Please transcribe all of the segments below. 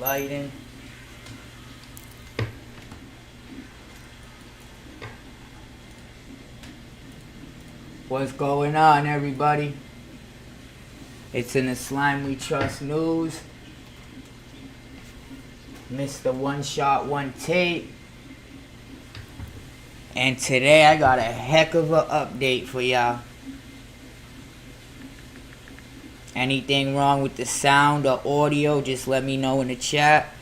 lighting. What's going on, everybody? It's in the Slime We Trust news. Mr. One Shot, One Tape. And today I got a heck of an update for y'all. Anything wrong with the sound or audio, just let me know in the chat.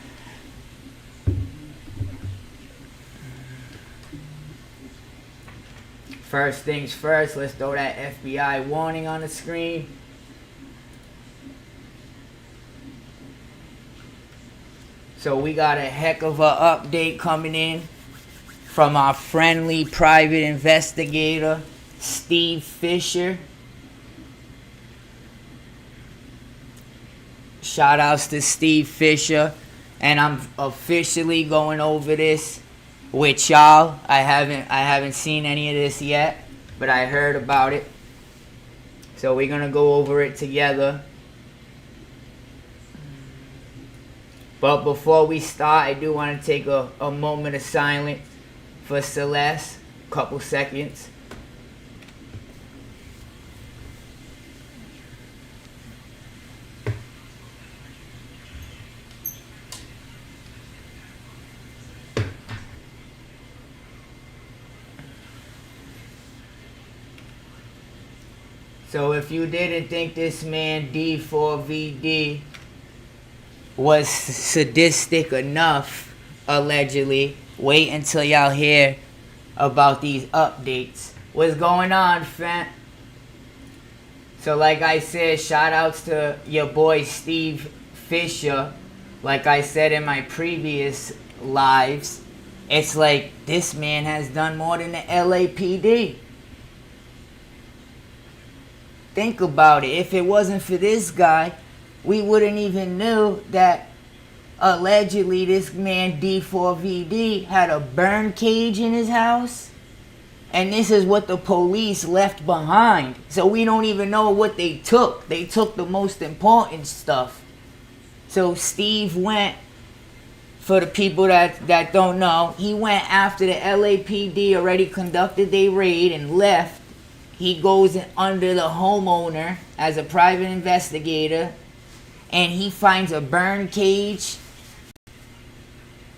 First things first, let's throw that FBI warning on the screen. So we got a heck of an update coming in from our friendly private investigator, Steve Fischer. Shout outs to Steve Fischer. And I'm officially going over this with y'all. I haven't seen any of this yet, but I heard about it. So we're gonna go over it together. But before we start, I do want to take a moment of silence for Celeste. Couple seconds. So if you didn't think this man D4VD was sadistic enough, allegedly, wait until y'all hear about these updates. What's going on, fam? So like I said, shout outs to your boy Steve Fischer. Like I said in my previous lives, it's like this man has done more than the LAPD. Think about it. If it wasn't for this guy, we wouldn't even knew that allegedly this man D4VD had a burn cage in his house. And this is what the police left behind. So we don't even know what they took. They took the most important stuff. So Steve went, for the people that don't know, he went after the LAPD already conducted their raid and left. He goes under the homeowner as a private investigator, and he finds a burn cage,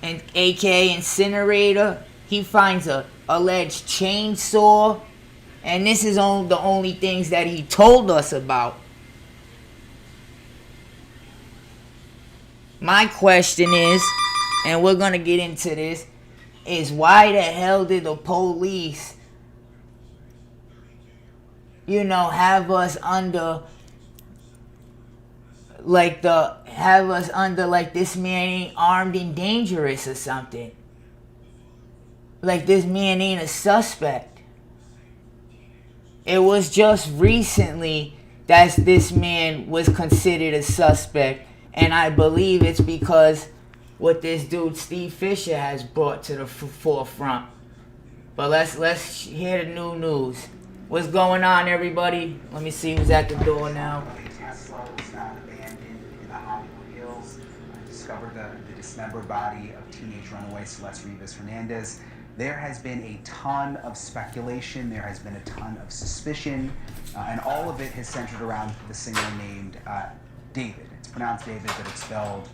and aka incinerator. He finds a alleged chainsaw, and this is the only things that he told us about. My question is, and we're gonna get into this, is why the hell did the police, have us under like this man ain't armed and dangerous or something? Like this man ain't a suspect. It was just recently that this man was considered a suspect, and I believe it's because what this dude Steve Fischer has brought to the forefront. But let's hear the new news. What's going on, everybody? Let me see who's at the door now. Tesla was found abandoned in the Hollywood Hills. Discovered the dismembered body of teenage runaway Celeste Rivas Hernandez. There has been a ton of speculation. There has been a ton of suspicion, and all of it has centered around the singer named David. It's pronounced David, but it's spelled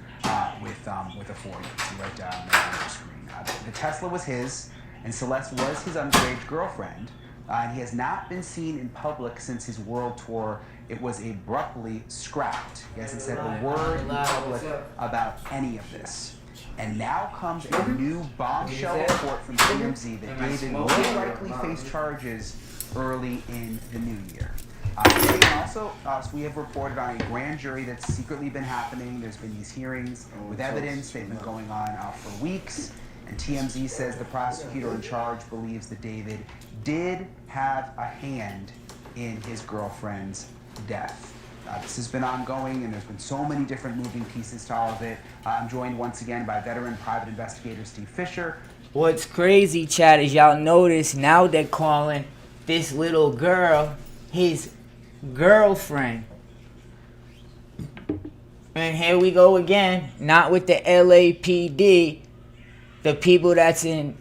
with a 4. You can see right down there on the screen. The Tesla was his, and Celeste was his underage girlfriend. And he has not been seen in public since his world tour. It was abruptly scrapped. He hasn't said a word in public about any of this. And now comes a new bombshell report from TMZ that David will likely face charges early in the new year. And also, we have reported on a grand jury that's secretly been happening. There's been these hearings with evidence. They've been going on for weeks. And TMZ says the prosecutor in charge believes that David did have a hand in his girlfriend's death. This has been ongoing, and there's been so many different moving pieces to all of it. I'm joined once again by veteran private investigator Steve Fischer. What's crazy, chat, is y'all notice now they're calling this little girl his girlfriend. And here we go again, not with the LAPD, the people that's in,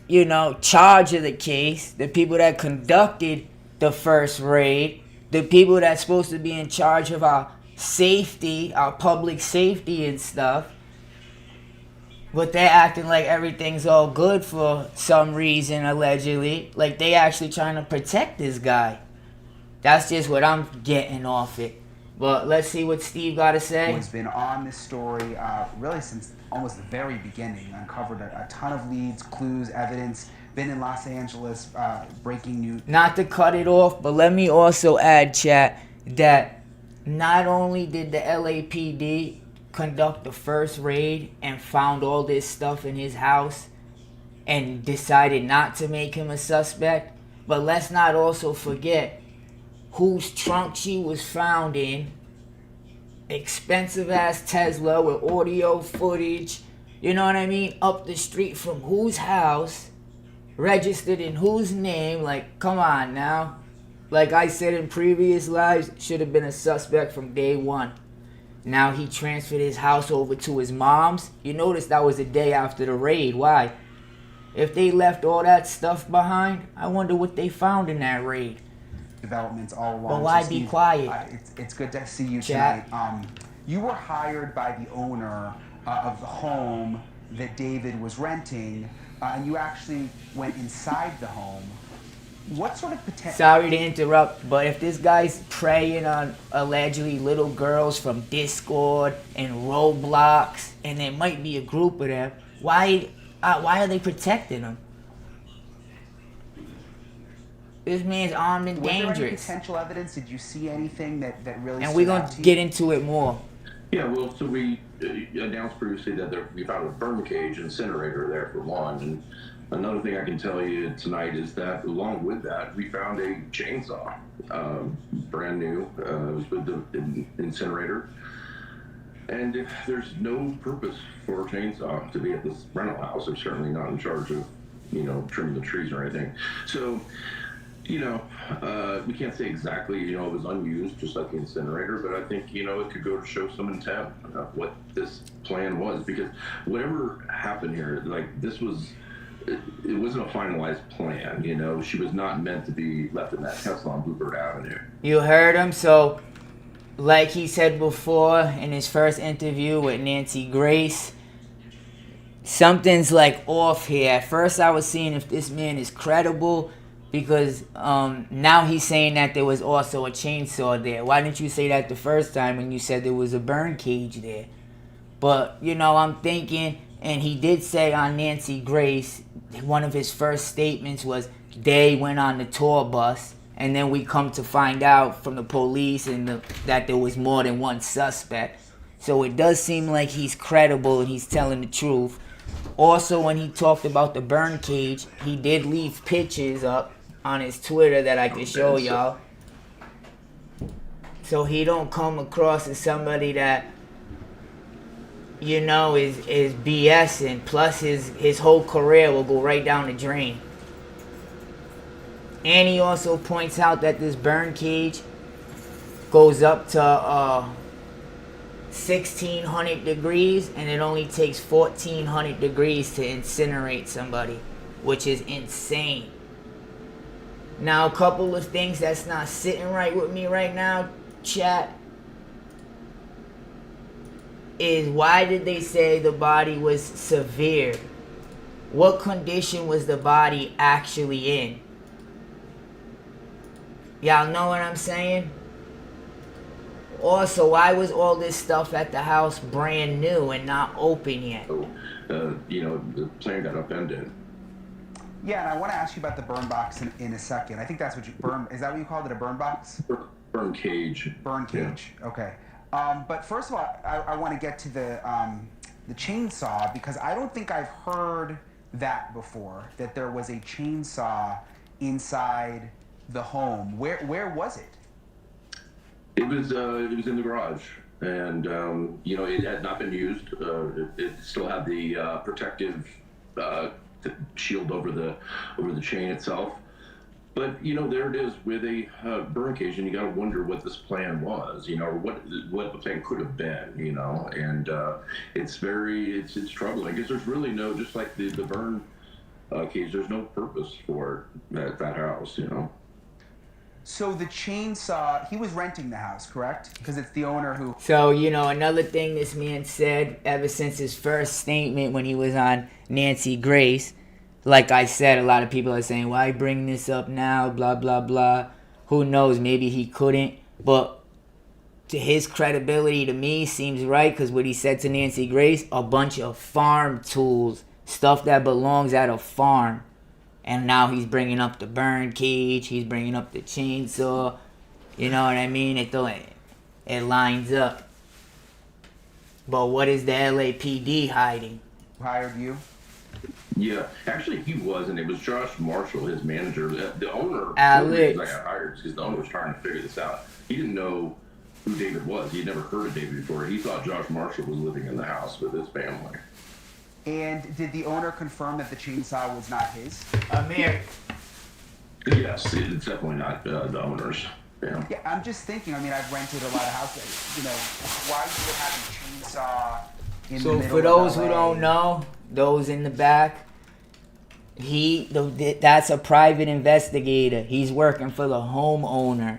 charge of the case, the people that conducted the first raid, the people that's supposed to be in charge of our safety, our public safety and stuff. But they're acting like everything's all good for some reason, allegedly. Like they actually trying to protect this guy. That's just what I'm getting off it. But let's see what Steve got to say. Who has been on this story really since almost the very beginning, uncovered a ton of leads, clues, evidence, been in Los Angeles, breaking news. Not to cut it off, but let me also add, chat, that not only did the LAPD conduct the first raid and found all this stuff in his house and decided not to make him a suspect, but let's not also forget whose trunk she was found in. Expensive ass Tesla with audio footage, you know what I mean, up the street from whose house, registered in whose name. Like, come on now. Like I said in previous lives, should have been a suspect from day one. Now he transferred his house over to his mom's. You notice that was the day after the raid. Why? If they left all that stuff behind, I wonder what they found in that raid. Developments all along. But why so be Steve, quiet? It's good to see you Chat. tonight. You were hired by the owner of the home that David was renting, and you actually went inside the home. What sort of potential? Sorry to interrupt, but if this guy's preying on allegedly little girls from Discord and Roblox, and there might be a group of them, why are they protecting him? This man's armed and dangerous. Was there any potential evidence? Did you see anything that really? And we're gonna get into it more. Yeah, well, so we announced previously that we found a burn cage incinerator there for one, and another thing I can tell you tonight is that along with that, we found a chainsaw, brand new. It was with the incinerator, and there's no purpose for a chainsaw to be at this rental house. They're certainly not in charge of, trimming the trees or anything. So, we can't say exactly, it was unused, just like the incinerator, but I think, it could go to show some intent of what this plan was, because whatever happened here, like, this was, it wasn't a finalized plan, she was not meant to be left in that Tesla on Bluebird Avenue. You heard him, so, like he said before in his first interview with Nancy Grace, something's like off here. At first I was seeing if this man is credible, because now he's saying that there was also a chainsaw there. Why didn't you say that the first time when you said there was a burn cage there? But, I'm thinking, and he did say on Nancy Grace, one of his first statements was they went on the tour bus, and then we come to find out from the police that there was more than one suspect. So it does seem like he's credible and he's telling the truth. Also, when he talked about the burn cage, he did leave pictures up on his Twitter that I can show y'all. So he don't come across as somebody that, is BSing. Plus his whole career will go right down the drain. And he also points out that this burn cage goes up to 1,600 degrees, and it only takes 1,400 degrees to incinerate somebody, which is insane. Now, a couple of things that's not sitting right with me right now, chat, is why did they say the body was severe? What condition was the body actually in? Y'all know what I'm saying? Also, why was all this stuff at the house brand new and not open yet? So, the plan got upended. Yeah, and I want to ask you about the burn box in a second. I think that's what is that what you called it, a burn box? Burn cage. Burn cage, yeah. Okay. But first of all, I want to get to the chainsaw, because I don't think I've heard that before, that there was a chainsaw inside the home. Where was it? It was in the garage, and it had not been used. It still had the protective shield over the chain itself. But there it is with a burn cage, and you got to wonder what this plan was, or what the plan could have been, and it's troubling because there's really no, just like the burn cage, there's no purpose for that house. So the chainsaw, he was renting the house, correct? Because it's the owner who... So, another thing this man said ever since his first statement when he was on Nancy Grace, like I said, a lot of people are saying, why bring this up now, blah, blah, blah. Who knows, maybe he couldn't. But to his credibility, to me, seems right, because what he said to Nancy Grace, a bunch of farm tools, stuff that belongs at a farm. And now he's bringing up the burn cage, he's bringing up the chainsaw. You know what I mean? It lines up. But what is the LAPD hiding? Hired you? Yeah, actually he wasn't. It was Josh Marshall, his manager. The owner, Alex. I got hired because the owner was trying to figure this out. He didn't know who David was. He had never heard of David before. He thought Josh Marshall was living in the house with his family. And did the owner confirm that the chainsaw was not his? Amir. Yes, it's definitely not the owner's. Yeah. Yeah, I'm just thinking, I've rented a lot of houses, why you would have a chainsaw in the middle of So for those LA? who don't know, those in the back, that's a private investigator. He's working for the homeowner.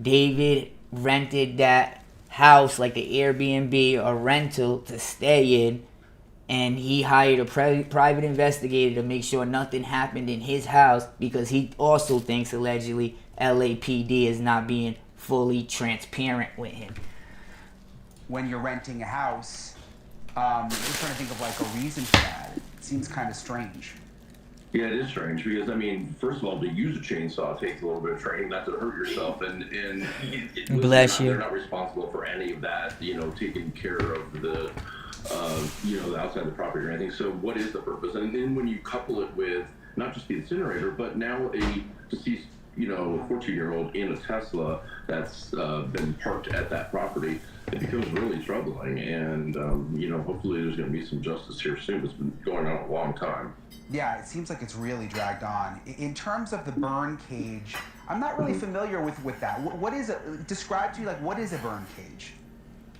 David rented that house like an Airbnb or rental to stay in, and he hired a private investigator to make sure nothing happened in his house, because he also thinks allegedly LAPD is not being fully transparent with him. When you're renting a house, I'm just trying to think of like a reason for that. It seems kind of strange. Yeah, it is strange because, first of all, to use a chainsaw takes a little bit of training not to hurt yourself, and Bless you. They're not responsible for any of that, taking care of the, the outside of the property or anything. So what is the purpose? And then when you couple it with not just the incinerator, but now a deceased, 14-year-old in a Tesla that's been parked at that property, it becomes really troubling. And, hopefully there's going to be some justice here soon. It's been going on a long time. Yeah, it seems like it's really dragged on. In terms of the burn cage, I'm not really familiar with that. What is it? Describe to me, what is a burn cage?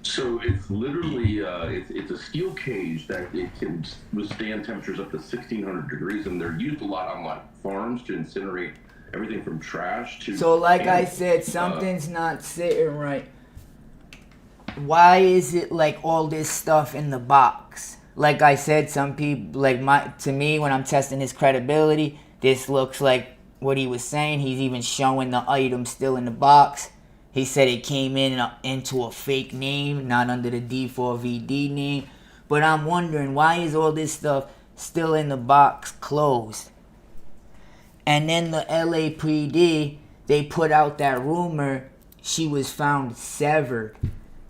So it's literally, it's a steel cage that it can withstand temperatures up to 1,600 degrees, and they're used a lot on farms to incinerate everything from trash to... So like I said, something's not sitting right. Why is it all this stuff in the box? Like I said, some people, to me, when I'm testing his credibility, this looks like what he was saying. He's even showing the item still in the box. He said it came into a fake name, not under the D4VD name. But I'm wondering, why is all this stuff still in the box closed? And then the LAPD, they put out that rumor she was found severed.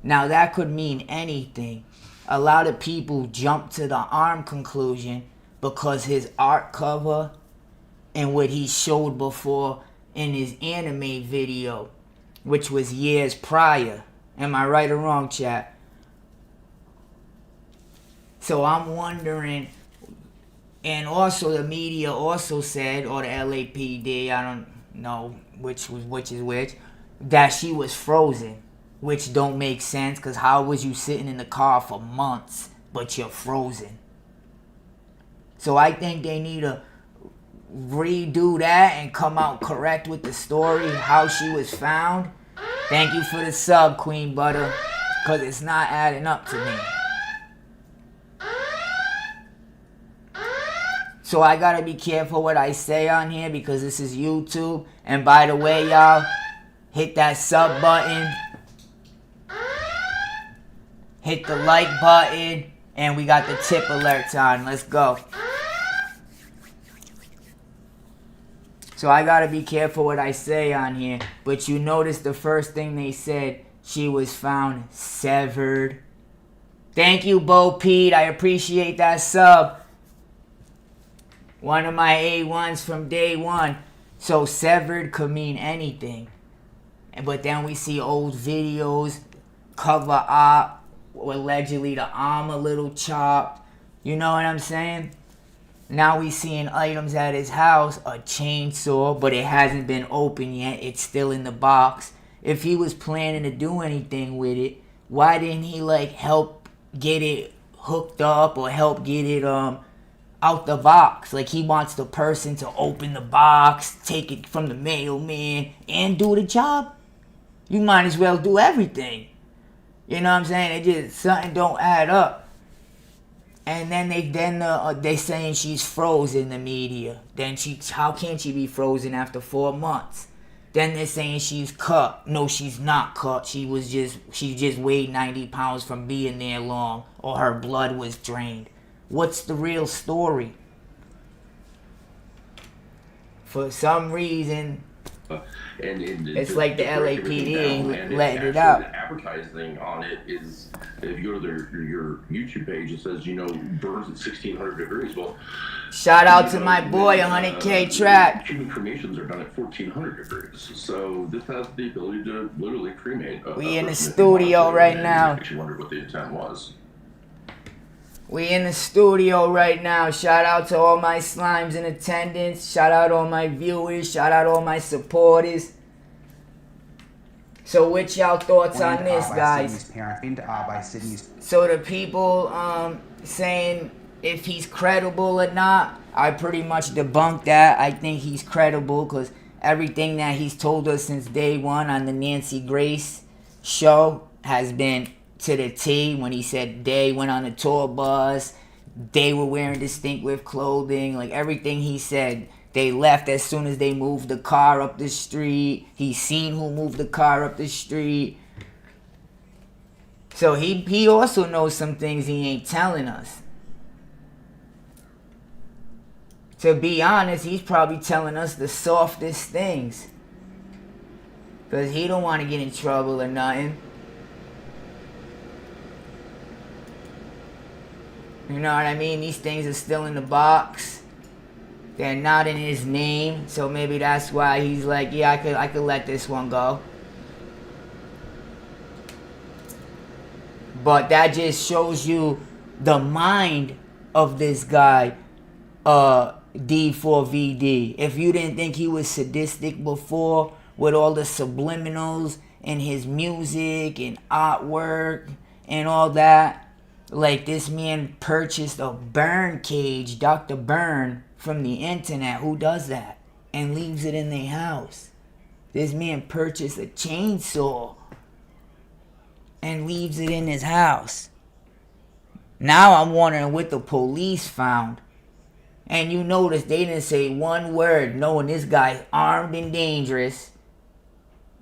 Now that could mean anything. A lot of people jump to the arm conclusion because his art cover and what he showed before in his anime video, which was years prior. Am I right or wrong, chat? So I'm wondering, and also the media also said, or the LAPD, I don't know which is which, that she was frozen. Which don't make sense, because how was you sitting in the car for months, but you're frozen? So I think they need to redo that and come out correct with the story, how she was found. Thank you for the sub, Queen Butter, because it's not adding up to me. So I gotta be careful what I say on here, because this is YouTube. And by the way, y'all, hit that sub button. Hit the like button, and we got the tip alerts on. Let's go. So I gotta be careful what I say on here. But you notice the first thing they said, she was found severed. Thank you, Bo Pete. I appreciate that sub. One of my A1s from day one. So severed could mean anything. But then we see old videos, cover up, allegedly the arm a little chopped. You know what I'm saying? Now we seeing items at his house, a chainsaw, but it hasn't been opened yet. It's still in the box. If he was planning to do anything with it, why didn't he like help get it hooked up or help get it out the box? Like he wants the person to open the box, take it from the mailman, and do the job. You might as well do everything. You know what I'm saying? It just something don't add up. And then they saying she's frozen, the media. Then how can she be frozen after 4 months? Then they're saying she's cut. No, she's not cut. She just weighed 90 pounds from being there long, or her blood was drained. What's the real story? For some reason, it's like the LAPD ain't letting it out. Advertising on it is, if you go to your YouTube page, it says, burns at 1600 degrees. Well, shout out to my boy, 100K Trap. Human cremations are done at 1400 degrees. So this has the ability to literally cremate. We in the studio right now. I actually wondered what the intent was. We in the studio right now. Shout out to all my slimes in attendance. Shout out all my viewers. Shout out all my supporters. So what's y'all thoughts on this, guys? So the people saying if he's credible or not, I pretty much debunked that. I think he's credible because everything that he's told us since day one on the Nancy Grace show has been to the T. When he said they went on a tour bus, they were wearing distinctive clothing, like everything he said. They left as soon as they moved the car up the street. He seen who moved the car up the street. So he also knows some things he ain't telling us. To be honest, he's probably telling us the softest things. Because he don't want to get in trouble or nothing. You know what I mean? These things are still in the box. They're not in his name. So maybe that's why he's like, yeah, I could let this one go. But that just shows you the mind of this guy, D4VD. If you didn't think he was sadistic before with all the subliminals in his music and artwork and all that, like this man purchased a burn cage, Dr. Burn, from the internet. Who does that? And leaves it in their house. This man purchased a chainsaw and leaves it in his house. Now I'm wondering what the police found. And you notice they didn't say one word knowing this guy's armed and dangerous,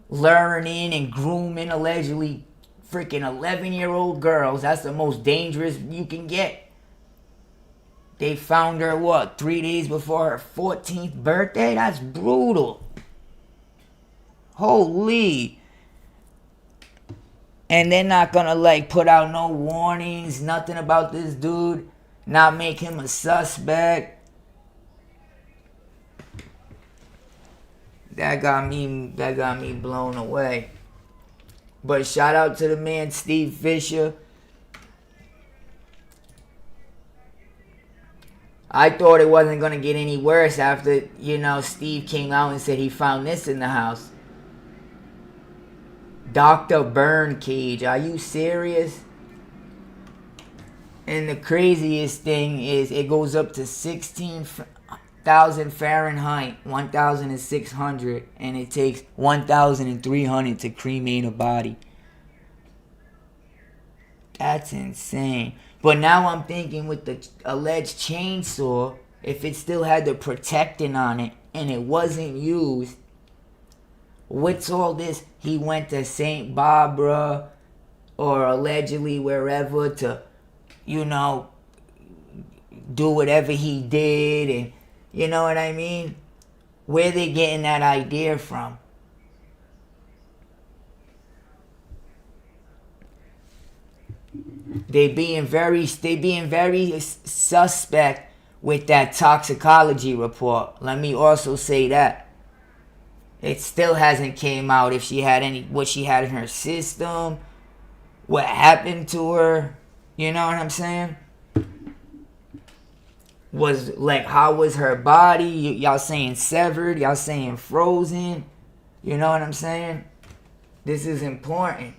learning and grooming allegedly freaking 11-year-old girls. That's the most dangerous you can get. They found her, 3 days before her 14th birthday? That's brutal. Holy. And they're not gonna put out no warnings, nothing about this dude, not make him a suspect. That got me blown away. But shout out to the man Steve Fischer. I thought it wasn't going to get any worse after, Steve came out and said he found this in the house. Dr. Burn cage. Are you serious? And the craziest thing is it goes up to 16,000 Fahrenheit, 1,600, and it takes 1,300 to cremate a body. That's insane. But now I'm thinking with the alleged chainsaw, if it still had the protectant on it and it wasn't used, what's all this? He went to St. Barbara or allegedly wherever to, do whatever he did, and you know what I mean? Where they getting that idea from? They being very suspect with that toxicology report. Let me also say that it still hasn't came out if she had what she had in her system, what happened to her. You know what I'm saying? Was like, how was her body? Y'all saying severed, y'all saying frozen. You know what I'm saying? This is important.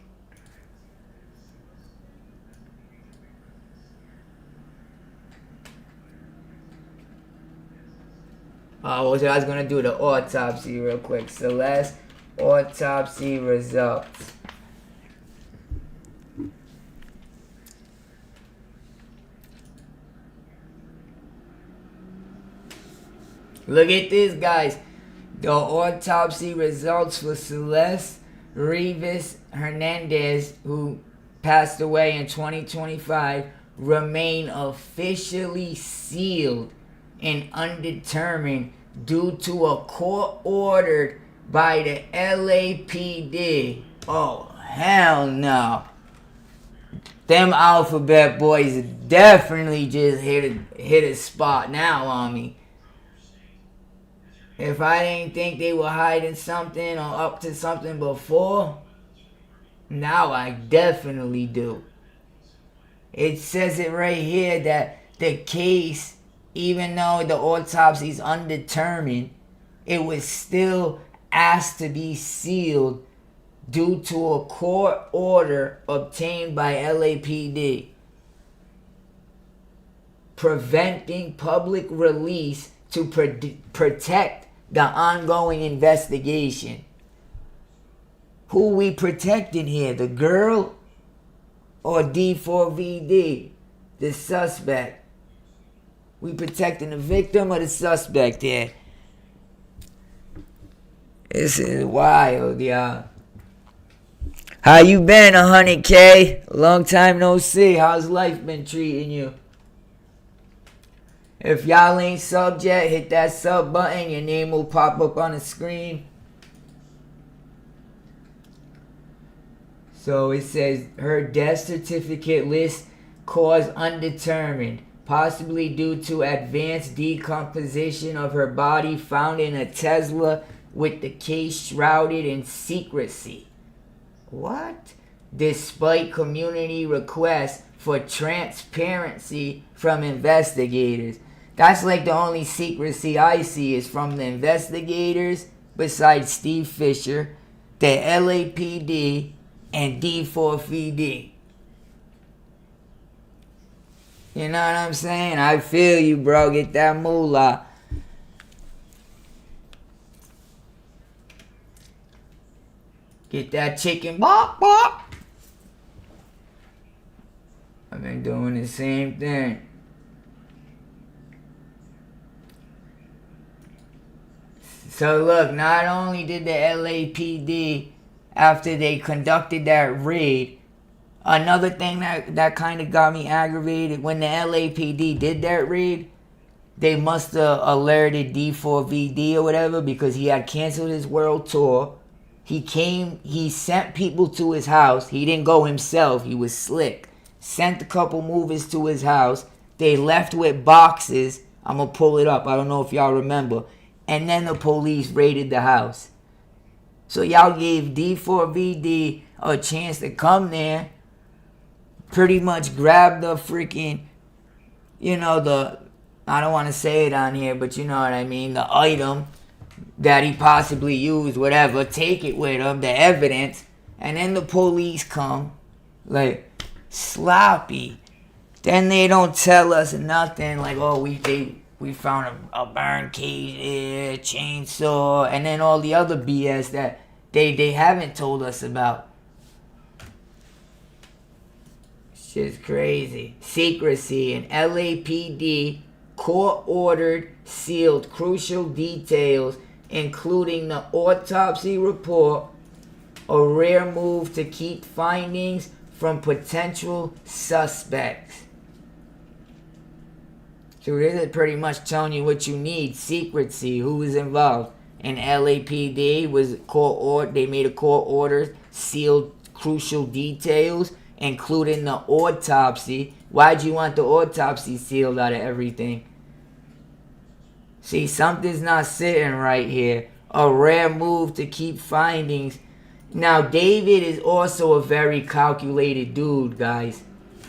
Oh, so I was gonna do the autopsy real quick. Celeste, autopsy results. Look at this, guys. The autopsy results for Celeste Rivas Hernandez, who passed away in 2025, remain officially sealed and undetermined due to a court order by the LAPD. Oh, hell no. Them alphabet boys definitely just hit a spot now on me. If I didn't think they were hiding something or up to something before, now I definitely do. It says it right here that the case, even though the autopsy is undetermined, it was still asked to be sealed due to a court order obtained by LAPD preventing public release to protect the ongoing investigation. Who we protecting here? The girl or D4VD, the suspect? We protecting the victim or the suspect here? This is wild, y'all. How you been, 100K? Long time no see. How's life been treating you? If y'all ain't subbed yet, hit that sub button. Your name will pop up on the screen. So it says her death certificate list cause undetermined, possibly due to advanced decomposition of her body found in a Tesla with the case shrouded in secrecy. What? Despite community requests for transparency from investigators. That's like the only secrecy I see is from the investigators, besides Steve Fischer, the LAPD, and D4VD. You know what I'm saying? I feel you, bro. Get that moolah. Get that chicken bop bop. I've been doing the same thing. So look, not only did the LAPD, after they conducted that raid, another thing that kind of got me aggravated, when the LAPD did that raid, they must have alerted D4VD or whatever, because he had canceled his world tour. He sent people to his house. He didn't go himself. He was slick. Sent a couple movers to his house. They left with boxes. I'm going to pull it up. I don't know if y'all remember. And then the police raided the house. So y'all gave D4VD a chance to come there. Pretty much grab the freaking, I don't want to say it on here, but you know what I mean. The item that he possibly used, whatever. Take it with him, the evidence. And then the police come. Like, sloppy. Then they don't tell us nothing. Like, oh, we found a burn cage there, chainsaw, and then all the other BS that they haven't told us about. Shit's crazy. Secrecy and LAPD court-ordered, sealed crucial details, including the autopsy report, a rare move to keep findings from potential suspects. So this is pretty much telling you what you need. Secrecy, who was involved. And LAPD was they made a court order, sealed crucial details, including the autopsy. Why'd you want the autopsy sealed out of everything? See, something's not sitting right here. A rare move to keep findings. Now, David is also a very calculated dude, guys.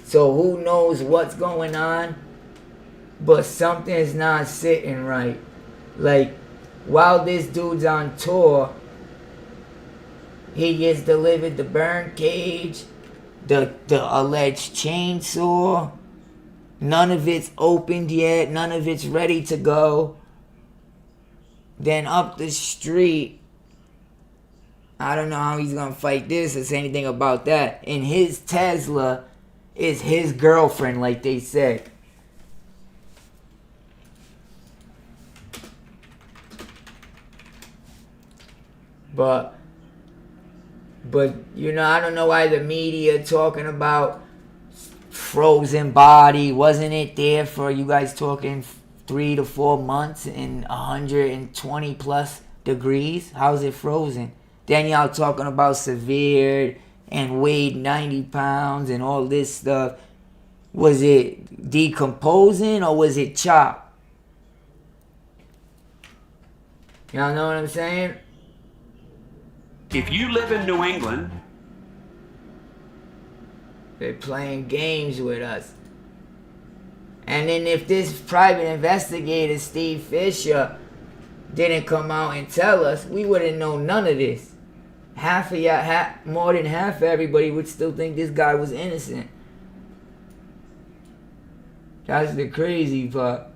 So who knows what's going on? but something's not sitting right. Like, while this dude's on tour, he gets delivered the burn cage, the alleged chainsaw. None of it's opened yet. None of it's ready to go. Then up the street, I don't know how he's gonna fight this or say anything about that. And his Tesla is his girlfriend, like they said. But you know, I don't know why the media talking about frozen body. Wasn't it there for you guys talking 3 to 4 months in 120 plus degrees? How's it frozen? Then y'all talking about severed and weighed 90 pounds and all this stuff. Was it decomposing or was it chopped? Y'all know what I'm saying? If you live in New England, they're playing games with us. And then if this private investigator, Steve Fischer, didn't come out and tell us, we wouldn't know none of this. Half of y'all, more than half of everybody would still think this guy was innocent. That's the crazy part.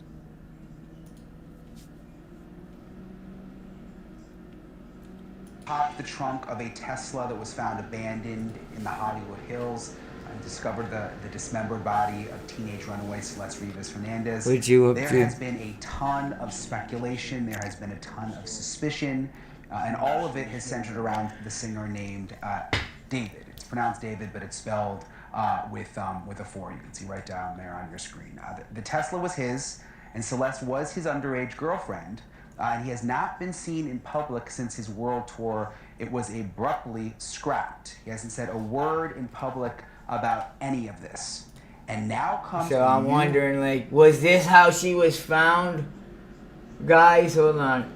Popped the trunk of a Tesla that was found abandoned in the Hollywood Hills and discovered the dismembered body of teenage runaway Celeste Rivas Hernandez. What you up There to? has been a ton of speculation. There has been a ton of suspicion. And all of it has centered around the singer named David. It's pronounced David, but it's spelled with a 4. You can see right down there on your screen. The Tesla was his, and Celeste was his underage girlfriend. And he has not been seen in public since his world tour. It was abruptly scrapped. He hasn't said a word in public about any of this. And now comes... So I'm wondering, like, was this how she was found? Guys, hold on.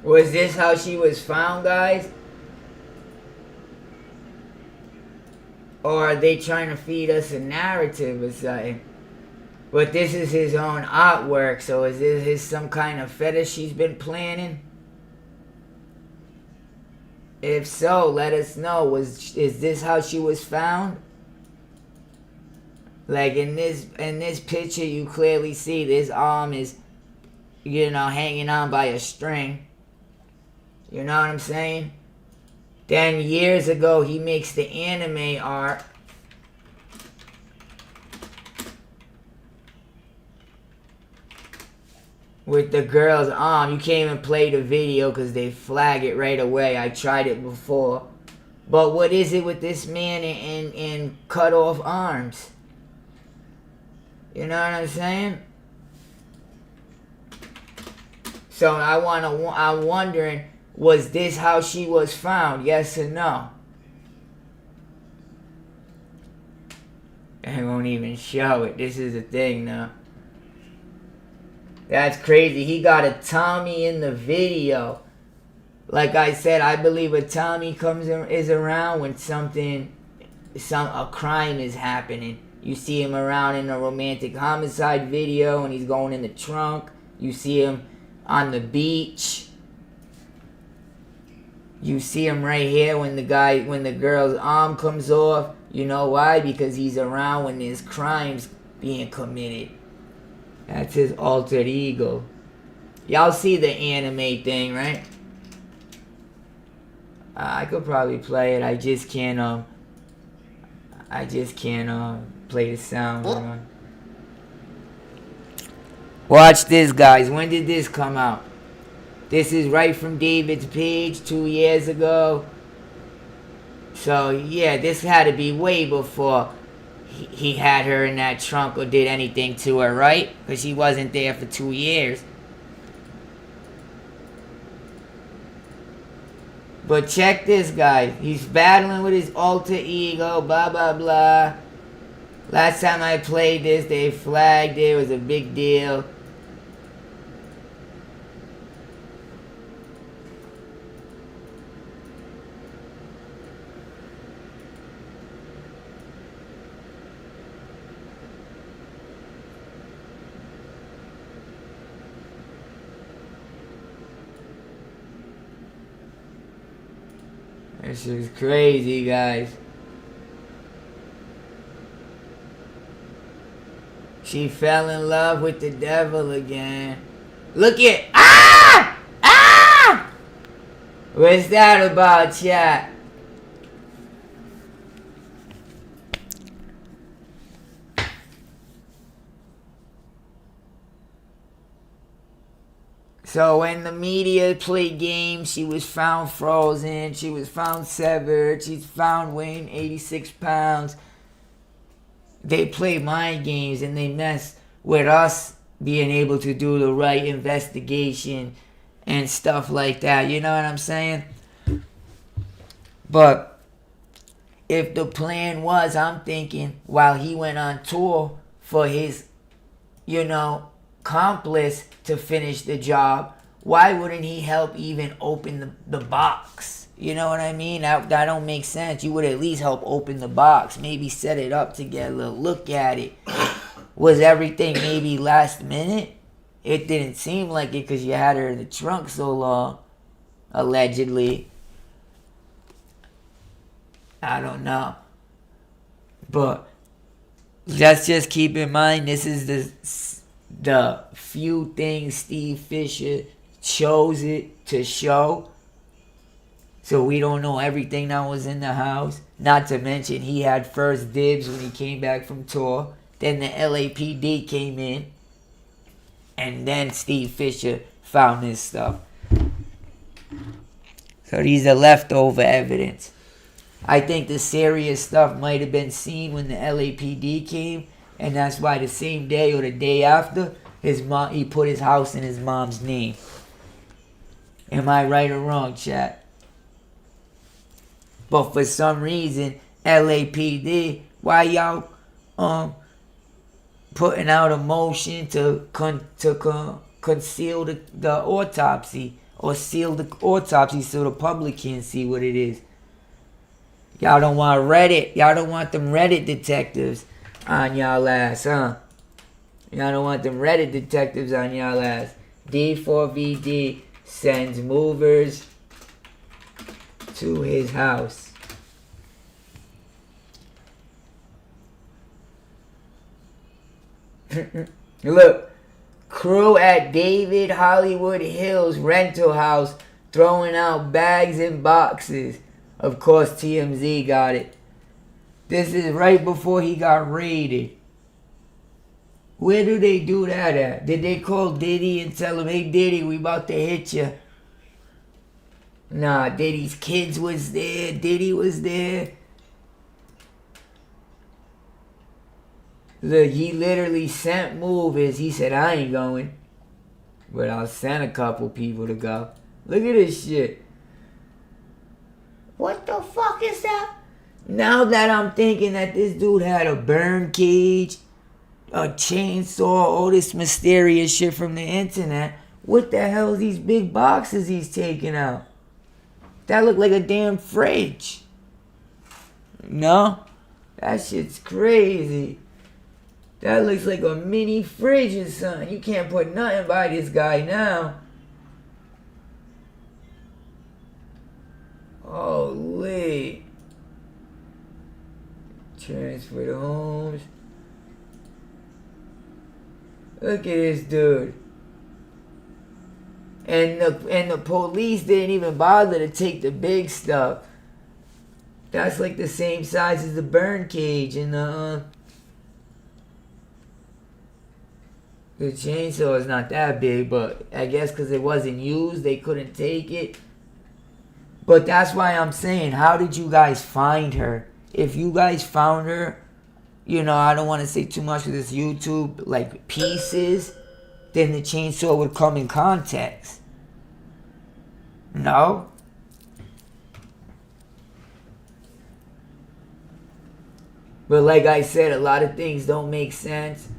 Was this how she was found, guys? Or are they trying to feed us a narrative or something? But this is his own artwork, so is this his some kind of fetish he's been planning? If so, let us know. Is this how she was found? Like in this picture, you clearly see this arm is, you know, hanging on by a string. You know what I'm saying? Then years ago, he makes the anime art. With the girl's arm. You can't even play the video because they flag it right away. I tried it before. But what is it with this man and cut off arms? You know what I'm saying? So I'm wondering, was this how she was found? Yes or no? I won't even show it. This is the thing now. That's crazy. He got a Tommy in the video. Like I said, I believe a Tommy is around when a crime is happening. You see him around in a romantic homicide video and he's going in the trunk. You see him on the beach. You see him right here when the girl's arm comes off. You know why? Because he's around when there's crimes being committed. That's his alter ego. Y'all see the anime thing, right? I could probably play it. I just can't play the sound. Watch this, guys. When did this come out? This is right from David's page 2 years ago. So yeah, this had to be way before he had her in that trunk or did anything to her, right? Because she wasn't there for 2 years. But check this guy. He's battling with his alter ego, blah, blah, blah. Last time I played this, they flagged it. It was a big deal. This is crazy, guys. She fell in love with the devil again. Look at... Ah! Ah! What's that about, chat? So when the media played games, she was found frozen, she was found severed, she's found weighing 86 pounds. They play mind games and they mess with us being able to do the right investigation and stuff like that. You know what I'm saying? But if the plan was, I'm thinking, while he went on tour for his, accomplice to finish the job, why wouldn't he help even open the box? You know what I mean? That don't make sense. You would at least help open the box. Maybe set it up to get a little look at it. Was everything maybe last minute? It didn't seem like it because you had her in the trunk so long. Allegedly. I don't know. But let's just keep in mind, this is the few things Steve Fischer chose it to show. So we don't know everything that was in the house. Not to mention he had first dibs when he came back from tour. Then the LAPD came in. And then Steve Fischer found this stuff. So these are leftover evidence. I think the serious stuff might have been seen when the LAPD came. And that's why the same day or the day after, he put his house in his mom's name. Am I right or wrong, chat? But for some reason, LAPD, why y'all putting out a motion to conceal the autopsy or seal the autopsy so the public can't see what it is? Y'all don't want Reddit. Y'all don't want them Reddit detectives on y'all ass, huh? Y'all don't want them Reddit detectives on y'all ass. D4VD sends movers to his house. Look, crew at David Hollywood Hills rental house throwing out bags and boxes. Of course, TMZ got it. This is right before he got raided. Where do they do that at? Did they call Diddy and tell him, hey Diddy, we about to hit you? Nah, Diddy's kids was there. Diddy was there. Look, he literally sent movers. He said, I ain't going. But I'll send a couple people to go. Look at this shit. What the fuck is that? Now that I'm thinking that this dude had a burn cage, a chainsaw, all this mysterious shit from the internet, what the hell is these big boxes he's taking out? That looked like a damn fridge. No? That shit's crazy. That looks like a mini fridge or something. You can't put nothing by this guy now. Holy. Transfer to homes. Look at this dude. And the police didn't even bother to take the big stuff. That's like the same size as the burn cage and the chainsaw is not that big, but I guess because it wasn't used, they couldn't take it. But that's why I'm saying, how did you guys find her? If you guys found her, I don't want to say too much with this YouTube, like pieces, then the chainsaw would come in context. No? But like I said, a lot of things don't make sense.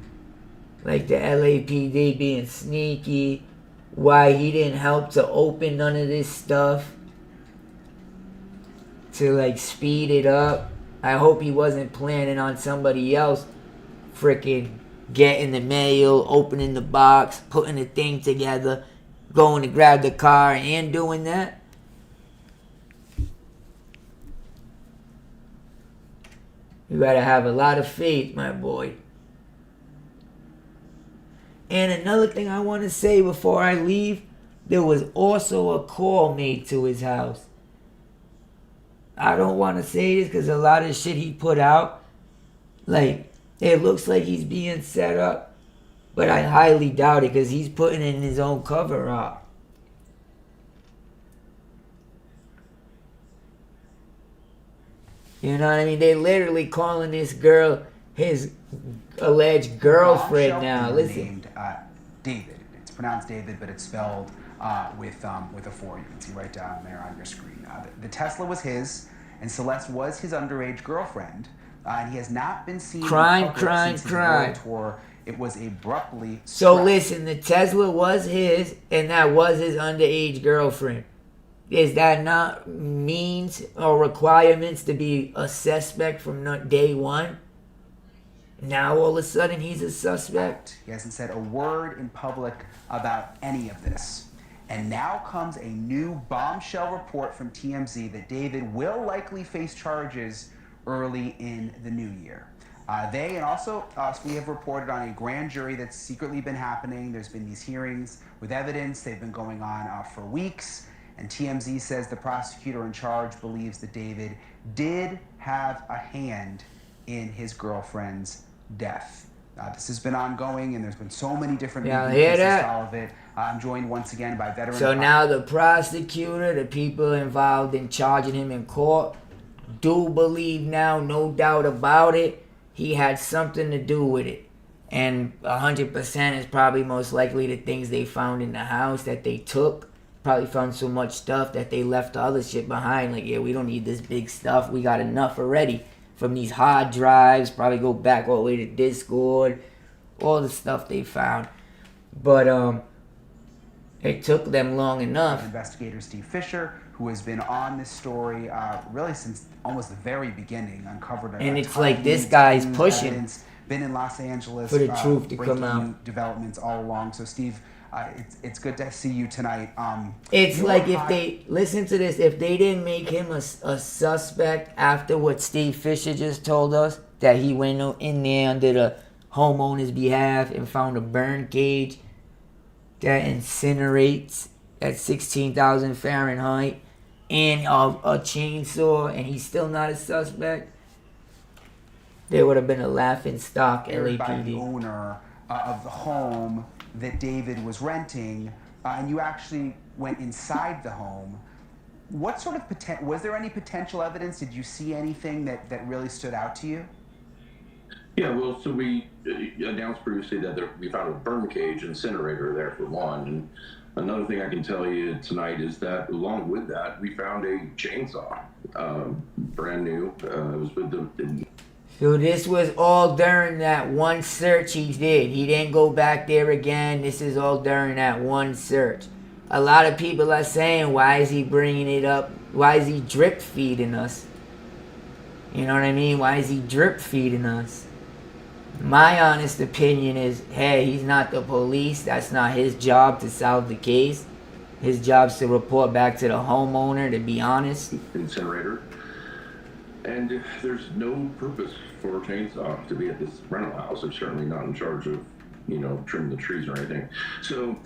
Like the LAPD being sneaky. Why he didn't help to open none of this stuff. To like speed it up. I hope he wasn't planning on somebody else freaking getting the mail, opening the box, putting the thing together, going to grab the car and doing that. You gotta have a lot of faith, my boy. And another thing I want to say before I leave, there was also a call made to his house. I don't want to say this because a lot of shit he put out, like, it looks like he's being set up, but I highly doubt it because he's putting in his own cover up. You know what I mean? They literally calling this girl his alleged girlfriend now. Listen. Named David. It's pronounced David, but it's spelled with a 4. You can see right down there on your screen. The Tesla was his, and Celeste was his underage girlfriend. And he has not been seen in public since his world tour. It was abruptly So scrapped. listen, the Tesla was his, and that was his underage girlfriend. Is that not means or requirements to be a suspect from day one? Now all of a sudden he's a suspect? He hasn't said a word in public about any of this. And now comes a new bombshell report from TMZ that David will likely face charges early in the new year. They and also us, we have reported on a grand jury that's secretly been happening. There's been these hearings with evidence. They've been going on for weeks. And TMZ says the prosecutor in charge believes that David did have a hand in his girlfriend's death. This has been ongoing, and there's been so many different pieces to all of it. I'm joined once again by veteran. So now the prosecutor, the people involved in charging him in court, do believe now, no doubt about it, he had something to do with it. And 100% is probably most likely the things they found in the house that they took. Probably found so much stuff that they left the other shit behind. Like, yeah, we don't need this big stuff. We got enough already from these hard drives. Probably go back all the way to Discord. All the stuff they found. But, it took them long enough. Investigator Steve Fischer, who has been on this story really since almost the very beginning, uncovered and it's like this guy's pushing. Evidence, been in Los Angeles for the truth to come out. Developments all along. So Steve, it's good to see you tonight. It's like if they, listen to this, if they didn't make him a suspect after what Steve Fischer just told us, that he went in there under the homeowner's behalf and found a burn cage that incinerates at 16,000 Fahrenheit and a chainsaw, and he's still not a suspect, there would have been a laughing stock by the LAPD. owner of the home that David was renting, and you actually went inside the home. What sort of was there any potential evidence? Did you see anything that really stood out to you? Yeah, well, so we announced previously that we found a burn cage incinerator there for one. And another thing I can tell you tonight is that along with that, we found a chainsaw, brand new. It was with the So this was all during that one search he did. He didn't go back there again. This is all during that one search. A lot of people are saying, why is he bringing it up? Why is he drip feeding us? You know what I mean? Why is he drip feeding us? My honest opinion is, hey, he's not the police. That's not his job to solve the case. His job's to report back to the homeowner, to be honest. Incinerator. And there's no purpose for a chainsaw to be at this rental house. I'm certainly not in charge of, trimming the trees or anything. So,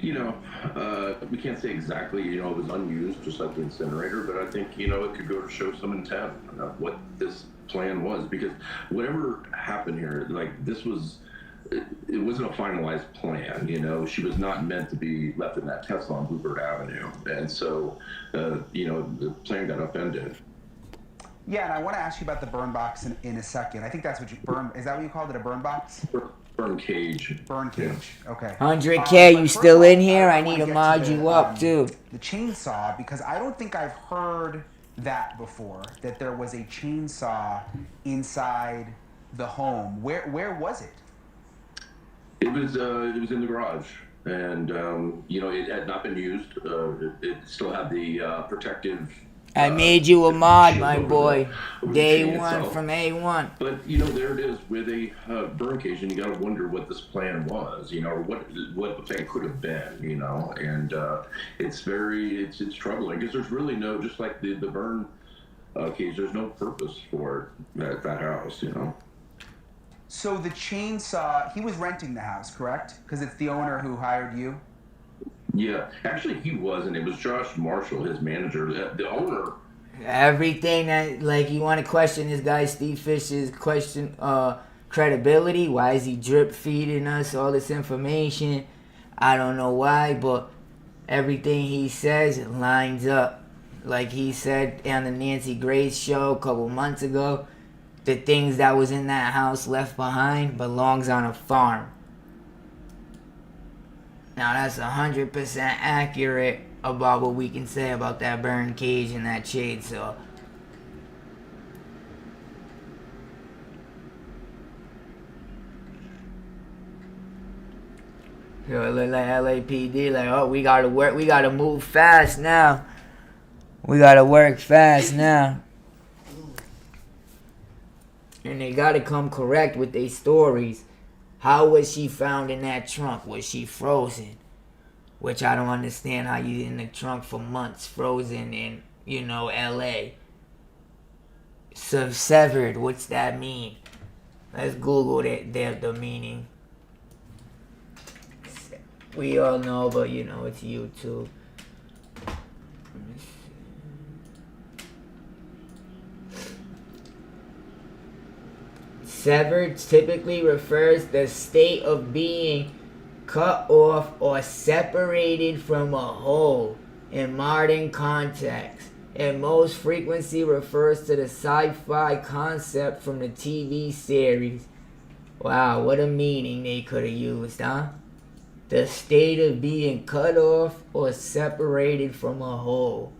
we can't say exactly, it was unused, just like the incinerator, but I think, it could go to show some intent of what this plan was, because whatever happened here, like, this was, it wasn't a finalized plan, she was not meant to be left in that Tesla on Bluebird Avenue. And so, the plan got upended. Yeah, and I want to ask you about the burn box in a second. I think that's what is that what you called it, a burn box? Burn cage. Burn cage, okay. 100K, you still in here? I need to mod you up, too. The chainsaw, because I don't think I've heard that before, that there was a chainsaw inside the home. Where was it? It was in the garage, and it had not been used. It still had the protective. I made you a mod, my boy. Day one from A1. But there it is with a burn cage, and you got to wonder what this plan was, or what the plan could have been, and it's troubling because there's really no, just like the burn cage. There's no purpose for it at that house, you know. So the chainsaw, he was renting the house, correct? Because it's the owner who hired you? Yeah, actually, he wasn't. It was Josh Marshall, his manager. The owner. Everything that, like, you want to question this guy Steve Fisher's credibility. Why is he drip feeding us all this information? I don't know why, but everything he says lines up. Like he said on the Nancy Grace show a couple months ago, the things that was in that house left behind belongs on a farm. Now that's 100% accurate about what we can say about that burn cage and that chainsaw. So it look like LAPD, like, oh, we gotta work, we gotta move fast now. We gotta work fast now. And they gotta come correct with their stories. How was she found in that trunk? Was she frozen? Which I don't understand how you in the trunk for months, frozen in, LA. So severed, what's that mean? Let's Google the meaning. We all know, but it's YouTube. Severed typically refers to the state of being cut off or separated from a whole in modern context. And most frequency refers to the sci-fi concept from the TV series. Wow, what a meaning they could have used, huh? The state of being cut off or separated from a whole.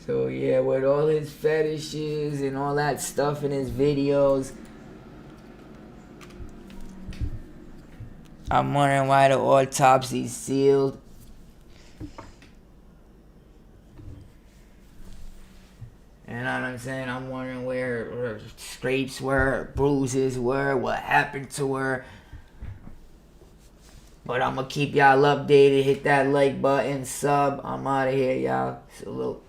So yeah, with all his fetishes and all that stuff in his videos, I'm wondering why the autopsy's sealed. You know what I'm saying? I'm wondering where her scrapes were, bruises were, what happened to her. But I'm going to keep y'all updated. Hit that like button, sub. I'm out of here, y'all. Salute.